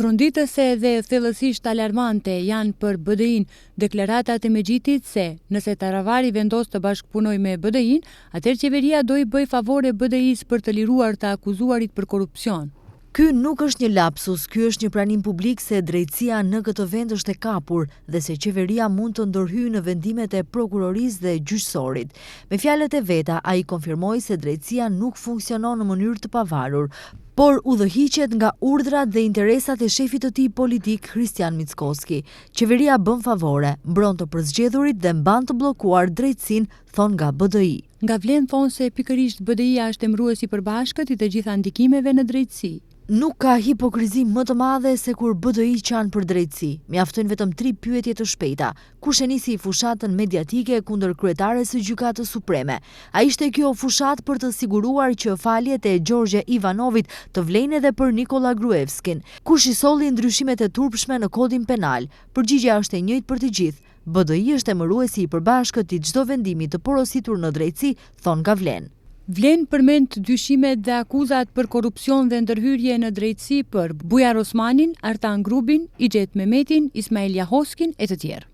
Tronditëse dhe thellësisht alarmante janë për BDI-n deklaratat e Megjitit se nëse Taravari vendos të bashkëpunojë me BDI-n, atëherë qeveria do I bëj favore BDI-s për të liruar të akuzuarit për korrupsion. Ky nuk është një lapsus, ky është një pranim publik se drejtësia në këtë vend është e kapur dhe se qeveria mund të ndërhyjë në vendimet e prokurorisë dhe gjyqësorit. Me fjalët e veta, ai konfirmoi se drejtësia nuk funksionon në mënyrë të pavarur, por udhëhiqet nga urdhrat dhe interesat e shefit të tij politik, Kristian Mickoski. Qeveria bën favore, mbron të përzgjedhurit dhe mban të bllokuar drejtësinë, thon nga BDI. Nga Vlen thonë se pikërisht BDI-ja është emëruesi I përbashkët I të gjitha ndikimeve në drejtësi. Nuk ka hipokrizi më të madhe se kur BDI qanë për drejtësi. Mjaftojnë vetëm 3 pyetje të shpejta. Kush e nisi fushatën mediatike kundër kryetares së Gjykatës Supreme? A ishte kjo fushat për të siguruar që faljet e Gjorgje Ivanovit të vlejnë edhe për Nikola Gruevskin? Kush I solli ndryshimet e turpshme në kodin penal? Përgjigjja është e njëjtë për të gjithë. BDI është emëruesi I përbashkët I çdo vendimi të porositur në drejtësi, thon nga Vlen. Vlen përmend dyshimet dhe akuzat për korrupsion dhe ndërhyrje në drejtësi për Bujar Osmanin, Artan Grubin, Ixhet Mehmetin, Ismail Jahoskin e të tjerë.